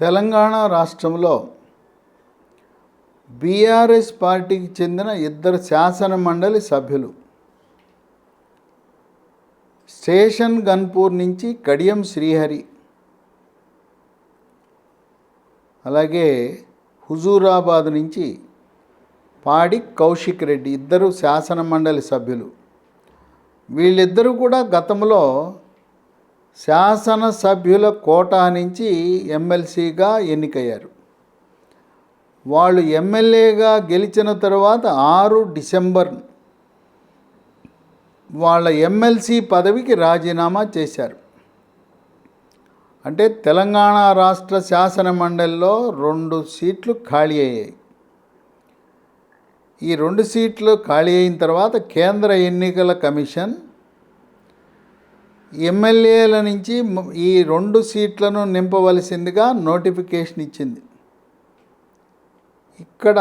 తెలంగాణ రాష్ట్రంలో బీఆర్ఎస్ పార్టీకి చెందిన ఇద్దరు శాసన మండలి సభ్యులు స్టేషన్ గన్పూర్ నుంచి కడియం శ్రీహరి, అలాగే హుజూరాబాద్ నుంచి పాడి కౌశిక్ రెడ్డి ఇద్దరు శాసన మండలి సభ్యులు. వీళ్ళిద్దరూ కూడా గతంలో శాసనసభ్యుల కోటా నుంచి ఎమ్మెల్సీగా ఎన్నికయ్యారు. వాళ్ళు ఎమ్మెల్యేగా గెలిచిన తర్వాత 6 డిసెంబర్ వాళ్ళ ఎమ్మెల్సీ పదవికి రాజీనామా చేశారు. అంటే తెలంగాణ రాష్ట్ర శాసన మండలిలో 2 సీట్లు ఖాళీ అయ్యాయి. ఈ 2 సీట్లు ఖాళీ అయిన తర్వాత కేంద్ర ఎన్నికల కమిషన్ ఎమ్మెల్యేల నుంచి ఈ 2 సీట్లను నింపవలసిందిగా నోటిఫికేషన్ ఇచ్చింది. ఇక్కడ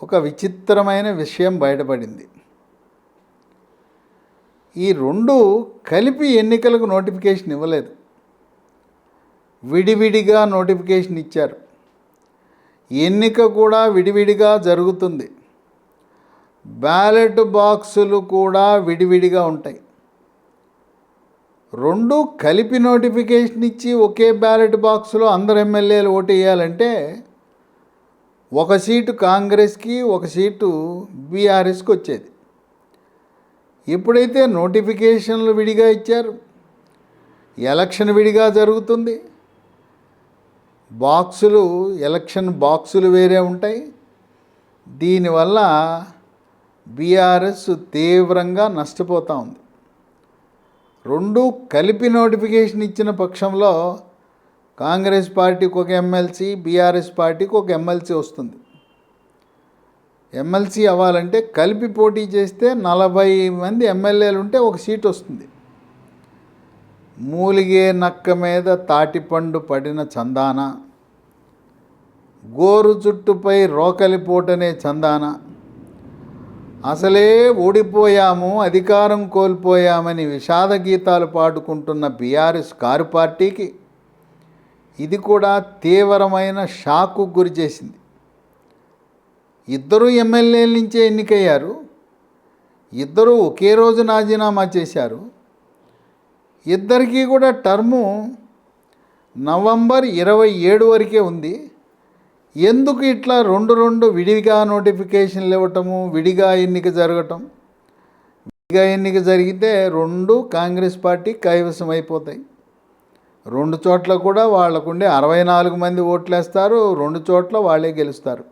ఒక విచిత్రమైన విషయం బయటపడింది. ఈ 2 కలిపి ఎన్నికలకు నోటిఫికేషన్ ఇవ్వలేదు, విడివిడిగా నోటిఫికేషన్ ఇచ్చారు. ఎన్నిక కూడా విడివిడిగా జరుగుతుంది. బ్యాలెట్ బాక్సులు కూడా విడివిడిగా ఉంటాయి. 2 కలిపి నోటిఫికేషన్ ఇచ్చి ఒకే బ్యాలెట్ బాక్స్లో అందరు ఎమ్మెల్యేలు ఓటు వేయాలంటే 1 సీటు కాంగ్రెస్కి 1 సీటు బీఆర్ఎస్కి వచ్చేది. ఎప్పుడైతే నోటిఫికేషన్లు విడిగా ఇచ్చారు, ఎలక్షన్ విడిగా జరుగుతుంది, ఎలక్షన్ బాక్సులు వేరే ఉంటాయి. దీనివల్ల బీఆర్ఎస్ తీవ్రంగా నష్టపోతూ ఉంది. 2 కలిపి నోటిఫికేషన్ ఇచ్చిన పక్షంలో కాంగ్రెస్ పార్టీకి 1 ఎమ్మెల్సీ, బీఆర్ఎస్ పార్టీకి 1 ఎమ్మెల్సీ వస్తుంది. ఎమ్మెల్సీ అవ్వాలంటే కలిపి పోటీ చేస్తే 40 మంది ఎమ్మెల్యేలు ఉంటే 1 సీట్ వస్తుంది. మూలిగే నక్క మీద తాటిపండు పడిన చందాన, గోరు చుట్టుపై రోకలిపోటనే చందాన, అసలే ఓడిపోయాము, అధికారం కోల్పోయామని విషాద గీతాలు పాడుకుంటున్న బీఆర్ఎస్ కారు పార్టీకి ఇది కూడా తీవ్రమైన షాకు గురి చేసింది. ఇద్దరు ఎమ్మెల్యేల నుంచే ఎన్నికయ్యారు, ఇద్దరు ఒకే రోజు రాజీనామా చేశారు. ఇద్దరికీ కూడా టర్ము నవంబర్ 27 వరకే ఉంది. ఎందుకు ఇట్లా 2 విడిగా నోటిఫికేషన్లు ఇవ్వటము, విడిగా ఎన్నిక జరగటం? విడిగా ఎన్నిక జరిగితే 2 కాంగ్రెస్ పార్టీ కైవసం అయిపోతాయి. 2 చోట్ల కూడా వాళ్ళకుండే 64 మంది ఓట్లేస్తారు, 2 చోట్ల వాళ్ళే గెలుస్తారు.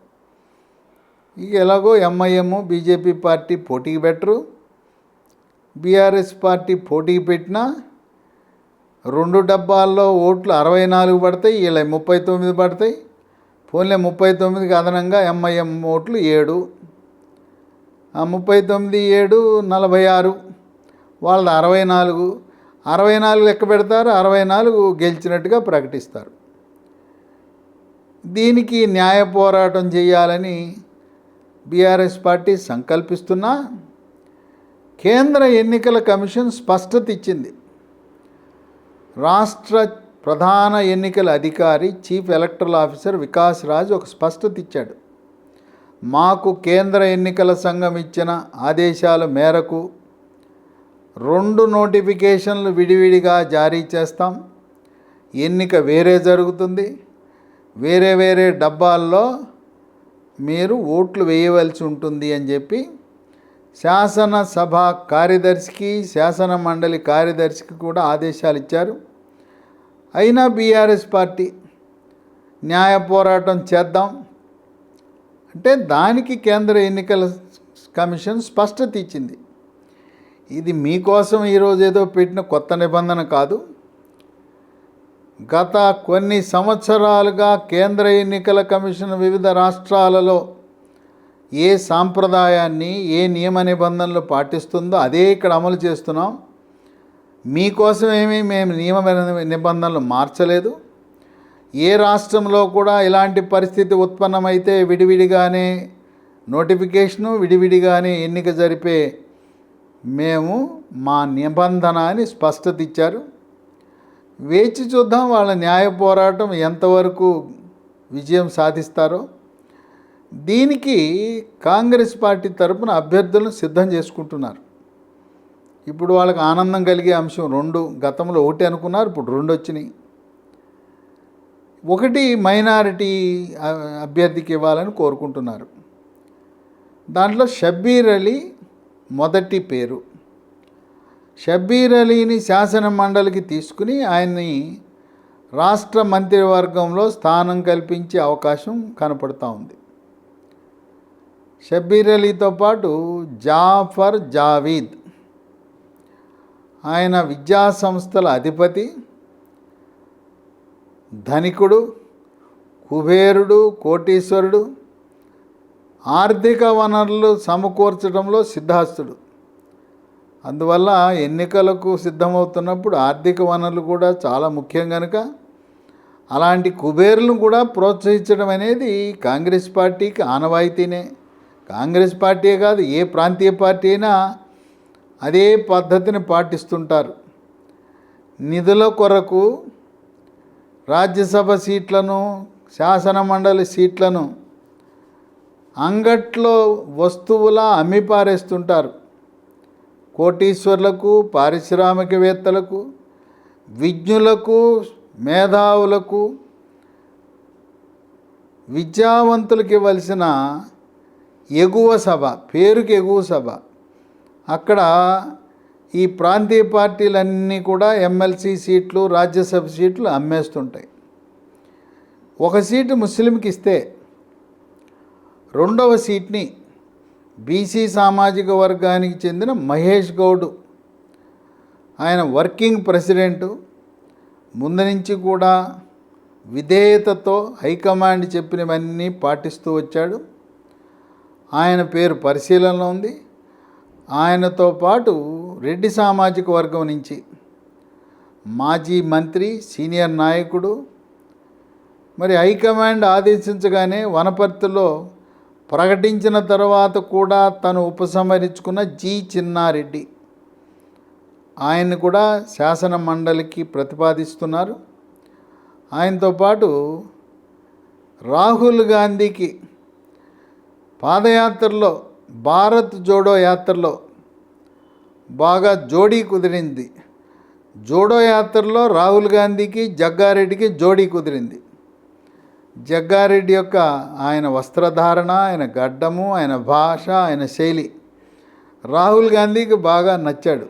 ఇక ఎలాగో ఎంఐఎం బీజేపీ పార్టీ పోటీకి పెట్టరు, బీఆర్ఎస్ పార్టీ పోటీకి పెట్టినా 2 డబ్బాల్లో ఓట్లు 64 పడతాయి, వీళ్ళ 39 పడతాయి. పోన్లే 39కి అదనంగా ఎంఐఎం ఓట్లు 7, 39 7 46, వాళ్ళది 64 లెక్క పెడతారు, 64 గెలిచినట్టుగా ప్రకటిస్తారు. దీనికి న్యాయ పోరాటం చేయాలని బీఆర్ఎస్ పార్టీ సంకల్పిస్తున్నా కేంద్ర ఎన్నికల కమిషన్ స్పష్టత ఇచ్చింది. రాష్ట్ర ప్రధాన ఎన్నికల అధికారి chief electoral officer Vikas Raj ఒక స్పష్టత ఇచ్చాడు. మాకు కేంద్ర ఎన్నికల సంఘం ఇచ్చిన ఆదేశాల మేరకు 2 నోటిఫికేషన్లు విడివిడిగా జారీ చేస్తాం. ఎన్నిక వేరే జరుగుతుంది, వేరే డబ్బాల్లో మీరు ఓట్లు వేయవలసి ఉంటుంది అని చెప్పి శాసనసభ కార్యదర్శికి, శాసన మండలి కార్యదర్శికి కూడా ఆదేశాలు ఇచ్చారు. అయినా బీఆర్ఎస్ పార్టీ న్యాయ పోరాటం చేద్దాం అంటే దానికి కేంద్ర ఎన్నికల కమిషన్ స్పష్టత ఇచ్చింది. ఇది మీకోసం ఈరోజు ఏదో పెట్టిన కొత్త నిబంధన కాదు. గత కొన్ని సంవత్సరాలుగా కేంద్ర ఎన్నికల కమిషన్ వివిధ రాష్ట్రాలలో ఏ సాంప్రదాయాన్ని, ఏ నియమ నిబంధనలు పాటిస్తుందో అదే ఇక్కడ అమలు చేస్తున్నాం. మీకోసం మేము నియమ నిబంధనలు మార్చలేదు. ఏ రాష్ట్రంలో కూడా ఇలాంటి పరిస్థితి ఉత్పన్నమైతే విడివిడిగానే నోటిఫికేషను, విడివిడిగానే ఎన్నిక జరిపే మేము మా నిబంధన అని స్పష్టత ఇచ్చారు. వేచి చూద్దాం వాళ్ళ న్యాయ పోరాటం ఎంతవరకు విజయం సాధిస్తారో. దీనికి కాంగ్రెస్ పార్టీ తరపున అభ్యర్థులను సిద్ధం చేసుకుంటున్నారు. ఇప్పుడు వాళ్ళకి ఆనందం కలిగే అంశం రెండు. గతంలో ఒకటి అనుకున్నారు, ఇప్పుడు రెండు వచ్చినాయి. ఒకటి మైనారిటీ అభ్యర్థికి ఇవ్వాలని కోరుకుంటున్నారు. దాంట్లో షబ్బీర్ అలీ మొదటి పేరు. షబ్బీర్ అలీని శాసన మండలికి తీసుకుని ఆయన్ని రాష్ట్ర మంత్రివర్గంలో స్థానం కల్పించే అవకాశం కనపడుతూ ఉంది. షబ్బీర్ అలీతో పాటు జాఫర్ జావీద్, ఆయన విద్యా సంస్థల అధిపతి, ధనికుడు, కుబేరుడు, కోటీశ్వరుడు, ఆర్థిక వనరులు సమకూర్చడంలో సిద్ధాస్తుడు. అందువల్ల ఎన్నికలకు సిద్ధమవుతున్నప్పుడు ఆర్థిక వనరులు కూడా చాలా ముఖ్యం కనుక అలాంటి కుబేరులను కూడా ప్రోత్సహించడం అనేది కాంగ్రెస్ పార్టీకి ఆనవాయితీనే. కాంగ్రెస్ పార్టీయే కాదు, ఏ ప్రాంతీయ పార్టీ అయినా అదే పద్ధతిని పాటిస్తుంటారు. నిధుల కొరకు రాజ్యసభ సీట్లను, శాసన మండలి సీట్లను అంగట్లో వస్తువులా అమ్మిపారేస్తుంటారు. కోటీశ్వర్లకు, పారిశ్రామికవేత్తలకు, విజ్ఞులకు, మేధావులకు, విద్యావంతులకు ఇవ్వాల్సిన ఎగువ సభ, పేరుకి ఎగువ సభ, అక్కడ ఈ ప్రాంతీయ పార్టీలన్నీ కూడా ఎమ్మెల్సీ సీట్లు, రాజ్యసభ సీట్లు అమ్మేస్తుంటాయి. ఒక సీటు ముస్లింకి ఇస్తే రెండవ సీట్ని బీసీ సామాజిక వర్గానికి చెందిన మహేష్ గౌడ్, ఆయన వర్కింగ్ ప్రెసిడెంటు, ముందు నుంచి కూడా విధేయతతో హైకమాండ్ చెప్పినవన్నీ పాటిస్తూ వచ్చాడు. ఆయన పేరు పరిశీలనలో ఉంది. ఆయనతో పాటు రెడ్డి సామాజిక వర్గం నుంచి మాజీ మంత్రి, సీనియర్ నాయకుడు, మరి హైకమాండ్ ఆదేశించగానే వనపర్తిలో ప్రకటించిన తర్వాత కూడా తను ఉపసంహరించుకున్న జి చిన్నారెడ్డి, ఆయన్ని కూడా శాసన మండలికి ప్రతిపాదిస్తున్నారు. ఆయనతో పాటు రాహుల్ గాంధీకి పాదయాత్రలో, భారత్ జోడో యాత్రలో బాగా జోడీ కుదిరింది. జోడో యాత్రలో రాహుల్ గాంధీకి, జగ్గారెడ్డికి జోడీ కుదిరింది. జగ్గారెడ్డి యొక్క ఆయన వస్త్రధారణ, ఆయన గడ్డము, ఆయన భాష, ఆయన శైలి రాహుల్ గాంధీకి బాగా నచ్చాడు.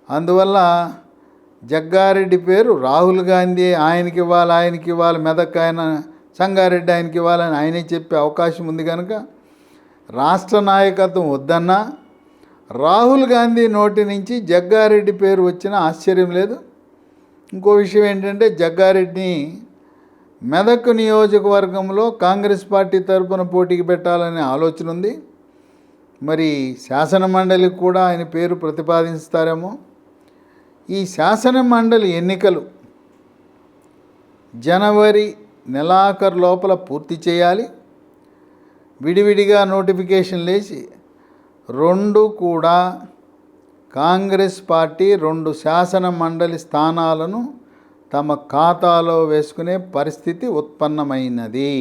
అందువల్ల జగ్గారెడ్డి పేరు రాహుల్ గాంధీ ఆయనకి ఇవ్వాలి, మెదక్ ఆయన సంగారెడ్డి ఆయనకి ఇవ్వాలని ఆయనే చెప్పే అవకాశం ఉంది కనుక రాష్ట్ర నాయకత్వం వద్దన్నా రాహుల్ గాంధీ నోటి నుంచి జగ్గారెడ్డి పేరు వచ్చినా ఆశ్చర్యం లేదు. ఇంకో విషయం ఏంటంటే, జగ్గారెడ్డిని మెదక్ నియోజకవర్గంలో కాంగ్రెస్ పార్టీ తరపున పోటీకి పెట్టాలనే ఆలోచన ఉంది. మరి శాసన మండలికి కూడా ఆయన పేరు ప్రతిపాదిస్తారేమో. ఈ శాసన మండలి ఎన్నికలు జనవరి నెలాఖరు లోపల పూర్తి చేయాలి. విడివిడిగా నోటిఫికేషన్ లేచి రెండు కూడా కాంగ్రెస్ పార్టీ 2 శాసన మండలి స్థానాలను తమ ఖాతాలో వేసుకునే పరిస్థితి ఉత్పన్నమైనది.